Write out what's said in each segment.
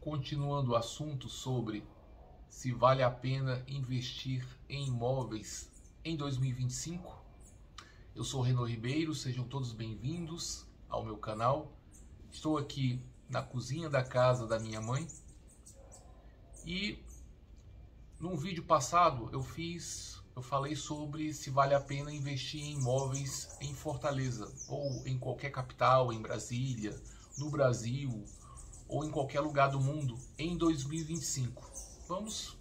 Continuando o assunto sobre se vale a pena investir em imóveis em 2025, eu sou Renô Ribeiro, sejam todos bem-vindos ao meu canal. Estou aqui na cozinha da casa da minha mãe e num vídeo passado eu falei sobre se vale a pena investir em imóveis em Fortaleza ou em qualquer capital, em Brasília, no Brasil ou em qualquer lugar do mundo em 2025. Vamos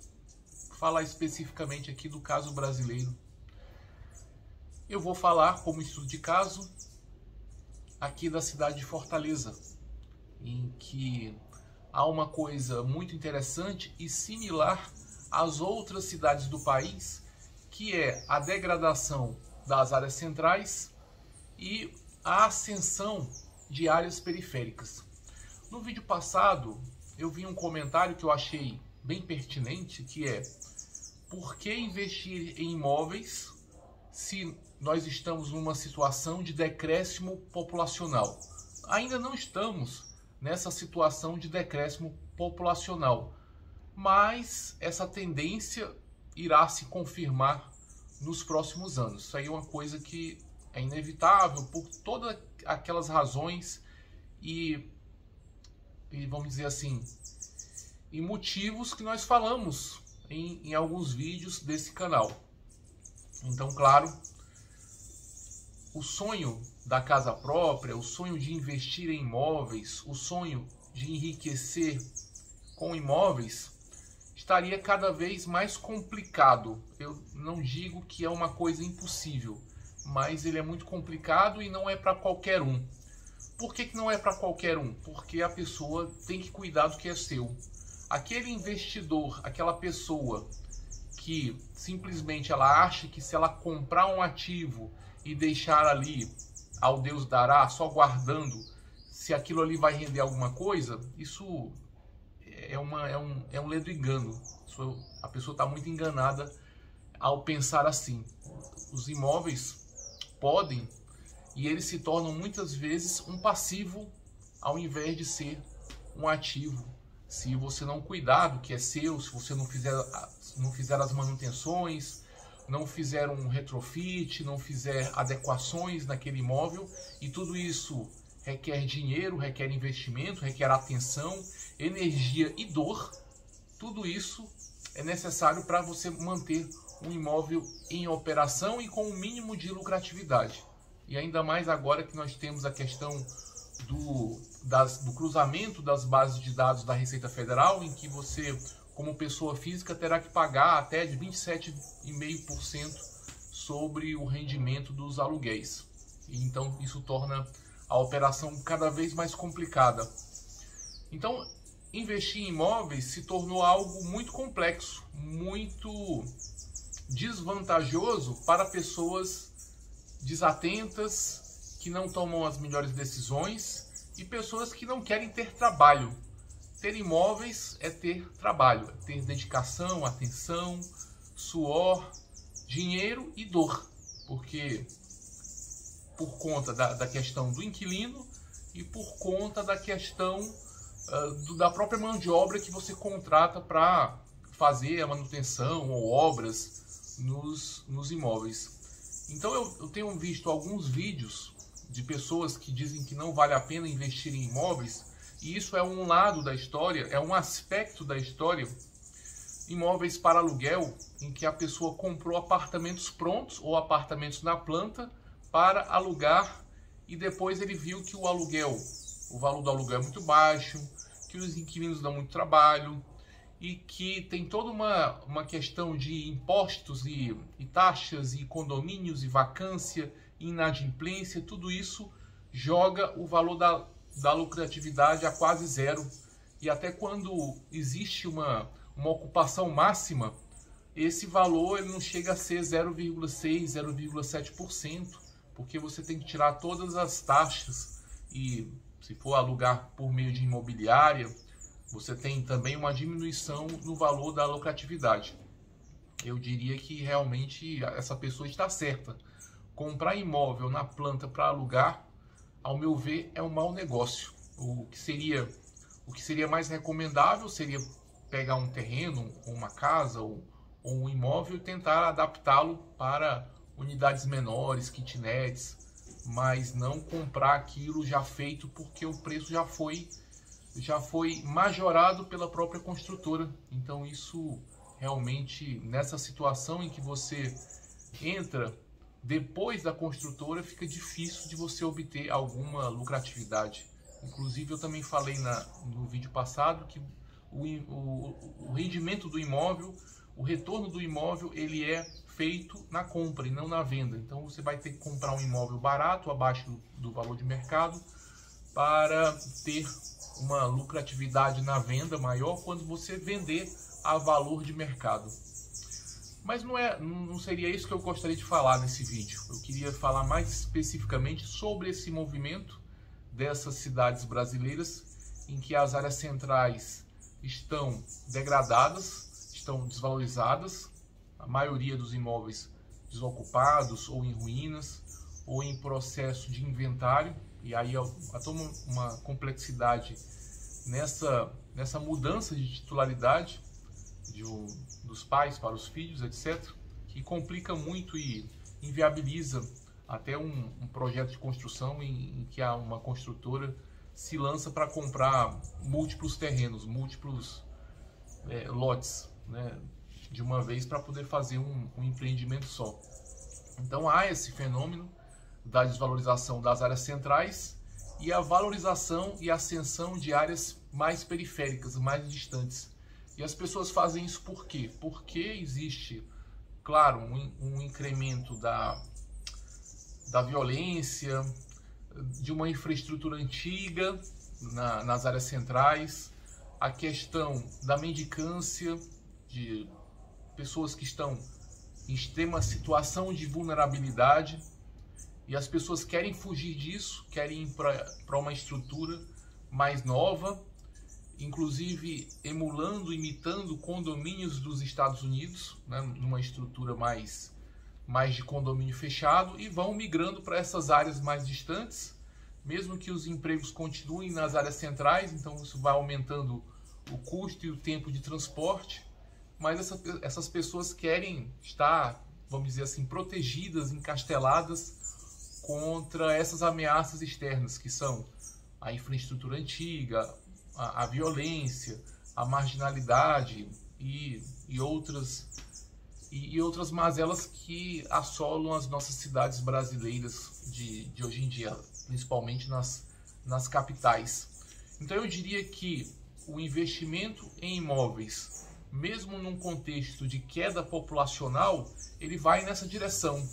falar especificamente aqui do caso brasileiro. Eu vou falar como estudo de caso aqui da cidade de Fortaleza, em que há uma coisa muito interessante e similar às outras cidades do país, que é a degradação das áreas centrais e a ascensão de áreas periféricas. No vídeo passado, eu vi um comentário que eu achei bem pertinente, que é: por que investir em imóveis se nós estamos numa situação de decréscimo populacional? Ainda não estamos nessa situação de decréscimo populacional, mas essa tendência irá se confirmar nos próximos anos. Isso aí é uma coisa que é inevitável por todas aquelas razões e vamos dizer assim, e motivos que nós falamos em alguns vídeos desse canal. Então, claro, o sonho da casa própria, o sonho de investir em imóveis, o sonho de enriquecer com imóveis estaria cada vez mais complicado. Eu não digo que é uma coisa impossível, mas ele é muito complicado e não é para qualquer um. Por que não é para qualquer um? Porque a pessoa tem que cuidar do que é seu. Aquele investidor, aquela pessoa que simplesmente ela acha que se ela comprar um ativo e deixar ali ao Deus dará, só guardando, se aquilo ali vai render alguma coisa, isso é um ledo engano. A pessoa está muito enganada ao pensar assim. Os imóveis podem, e eles se tornam muitas vezes um passivo ao invés de ser um ativo. Se você não cuidar do que é seu, se você não fizer as manutenções, não fizer um retrofit, não fizer adequações naquele imóvel, e tudo isso requer dinheiro, requer investimento, requer atenção, energia e dor, tudo isso é necessário para você manter um imóvel em operação e com o mínimo de lucratividade. E ainda mais agora que nós temos a questão do cruzamento das bases de dados da Receita Federal, em que você, como pessoa física, terá que pagar até de 27,5% sobre o rendimento dos aluguéis. E então isso torna a operação cada vez mais complicada. Então, investir em imóveis se tornou algo muito complexo, muito desvantajoso para pessoas desatentas, que não tomam as melhores decisões e pessoas que não querem ter trabalho. Ter imóveis é ter trabalho, é ter dedicação, atenção, suor, dinheiro e dor, porque por conta da questão do inquilino e por conta da questão da própria mão de obra que você contrata para fazer a manutenção ou obras nos imóveis. Então eu tenho visto alguns vídeos de pessoas que dizem que não vale a pena investir em imóveis, e isso é um lado da história, é um aspecto da história. Imóveis para aluguel, em que a pessoa comprou apartamentos prontos ou apartamentos na planta para alugar, e depois ele viu que o valor do aluguel é muito baixo, que os inquilinos dão muito trabalho, e que tem toda uma questão de impostos e taxas e condomínios e vacância e inadimplência. Tudo isso joga o valor da lucratividade a quase zero, e até quando existe uma ocupação máxima, esse valor ele não chega a ser 0,6%, 0,7%, porque você tem que tirar todas as taxas, e se for alugar por meio de imobiliária, você tem também uma diminuição no valor da lucratividade. Eu diria que realmente essa pessoa está certa. Comprar imóvel na planta para alugar, ao meu ver, é um mau negócio. O que seria O que seria mais recomendável seria pegar um terreno, ou uma casa, ou um imóvel e tentar adaptá-lo para unidades menores, kitnets, mas não comprar aquilo já feito, porque o preço já foi majorado pela própria construtora. Então isso realmente, nessa situação em que você entra depois da construtora, fica difícil de você obter alguma lucratividade. Inclusive eu também falei no vídeo passado que o rendimento do imóvel, o retorno do imóvel, ele é feito na compra e não na venda. Então você vai ter que comprar um imóvel barato, abaixo do valor de mercado, para ter uma lucratividade na venda maior quando você vender a valor de mercado. Mas não seria isso que eu gostaria de falar nesse vídeo. Eu queria falar mais especificamente sobre esse movimento dessas cidades brasileiras em que as áreas centrais estão degradadas, estão desvalorizadas, a maioria dos imóveis desocupados ou em ruínas ou em processo de inventário. E aí há toda uma complexidade nessa mudança de titularidade dos pais para os filhos, etc., que complica muito e inviabiliza até um projeto de construção em que uma construtora se lança para comprar múltiplos terrenos, múltiplos lotes, né, de uma vez, para poder fazer um empreendimento só. Então há esse fenômeno da desvalorização das áreas centrais e a valorização e ascensão de áreas mais periféricas, mais distantes. E as pessoas fazem isso por quê? Porque existe, claro, um incremento da violência, de uma infraestrutura antiga nas áreas centrais, a questão da mendicância, de pessoas que estão em extrema situação de vulnerabilidade, e as pessoas querem fugir disso, querem ir para uma estrutura mais nova, inclusive imitando condomínios dos Estados Unidos, né, numa estrutura mais de condomínio fechado, e vão migrando para essas áreas mais distantes, mesmo que os empregos continuem nas áreas centrais. Então isso vai aumentando o custo e o tempo de transporte, mas essas pessoas querem estar, vamos dizer assim, protegidas, encasteladas contra essas ameaças externas, que são a infraestrutura antiga, a violência, a marginalidade e outras mazelas que assolam as nossas cidades brasileiras de hoje em dia, principalmente nas capitais. Então eu diria que o investimento em imóveis, mesmo num contexto de queda populacional, ele vai nessa direção,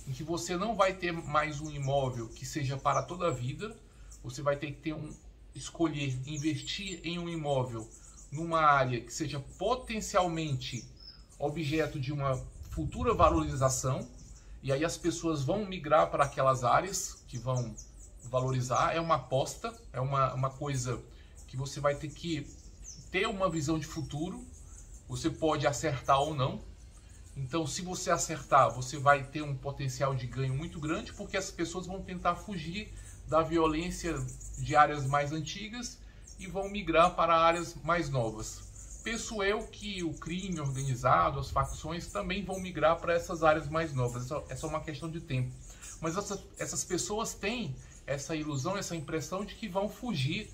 em que você não vai ter mais um imóvel que seja para toda a vida. Você vai ter que escolher investir em um imóvel numa área que seja potencialmente objeto de uma futura valorização, e aí as pessoas vão migrar para aquelas áreas que vão valorizar. É uma aposta, é uma coisa que você vai ter que ter uma visão de futuro. Você pode acertar ou não. Então, se você acertar, você vai ter um potencial de ganho muito grande, porque as pessoas vão tentar fugir da violência de áreas mais antigas e vão migrar para áreas mais novas. Penso eu que o crime organizado, as facções, também vão migrar para essas áreas mais novas. É só uma questão de tempo. Mas essas pessoas têm essa ilusão, essa impressão de que vão fugir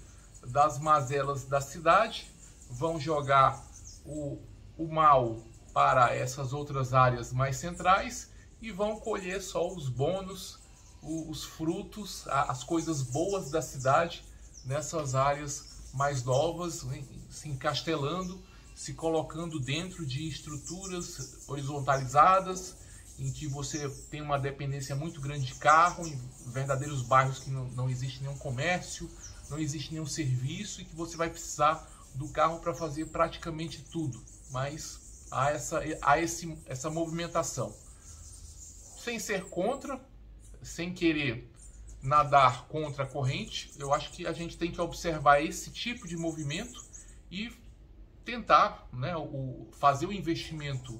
das mazelas da cidade, vão jogar o mal para essas outras áreas mais centrais e vão colher só os bônus, os frutos, as coisas boas da cidade nessas áreas mais novas, se encastelando, se colocando dentro de estruturas horizontalizadas, em que você tem uma dependência muito grande de carro, em verdadeiros bairros que não existe nenhum comércio, não existe nenhum serviço, e que você vai precisar do carro para fazer praticamente tudo. Mas há essa movimentação. Sem ser contra, sem querer nadar contra a corrente, eu acho que a gente tem que observar esse tipo de movimento e tentar, né, fazer o investimento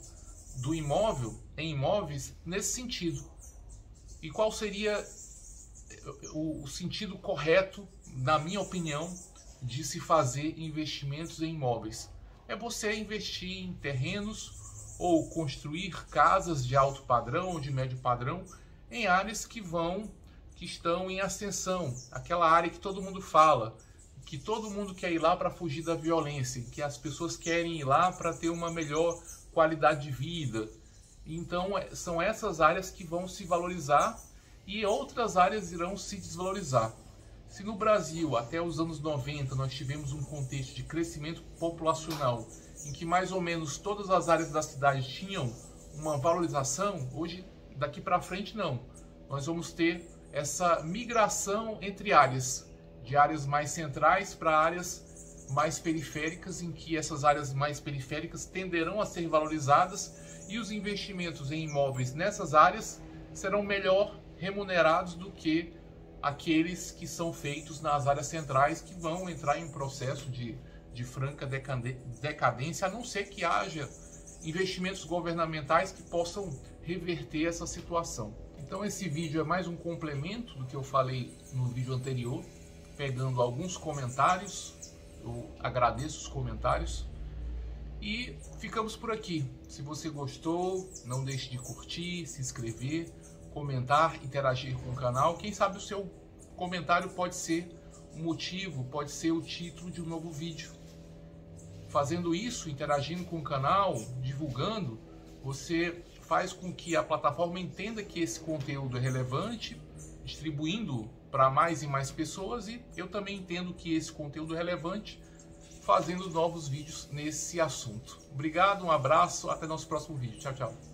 do imóvel em imóveis nesse sentido. E qual seria o sentido correto, na minha opinião, de se fazer investimentos em imóveis. É você investir em terrenos ou construir casas de alto padrão ou de médio padrão em áreas que estão em ascensão, aquela área que todo mundo fala, que todo mundo quer ir lá para fugir da violência, que as pessoas querem ir lá para ter uma melhor qualidade de vida. Então são essas áreas que vão se valorizar e outras áreas irão se desvalorizar. Se no Brasil, até os anos 90, nós tivemos um contexto de crescimento populacional em que mais ou menos todas as áreas da cidade tinham uma valorização, hoje, daqui para frente, não. Nós vamos ter essa migração entre áreas, de áreas mais centrais para áreas mais periféricas, em que essas áreas mais periféricas tenderão a ser valorizadas e os investimentos em imóveis nessas áreas serão melhor remunerados do que aqueles que são feitos nas áreas centrais, que vão entrar em um processo de franca decadência, a não ser que haja investimentos governamentais que possam reverter essa situação. Então esse vídeo é mais um complemento do que eu falei no vídeo anterior, pegando alguns comentários. Eu agradeço os comentários e ficamos por aqui. Se você gostou, não deixe de curtir, se inscrever, comentar, interagir com o canal. Quem sabe o seu comentário pode ser o motivo, pode ser o título de um novo vídeo. Fazendo isso, interagindo com o canal, divulgando, você faz com que a plataforma entenda que esse conteúdo é relevante, distribuindo para mais e mais pessoas, e eu também entendo que esse conteúdo é relevante, fazendo novos vídeos nesse assunto. Obrigado, um abraço, até nosso próximo vídeo. Tchau, tchau.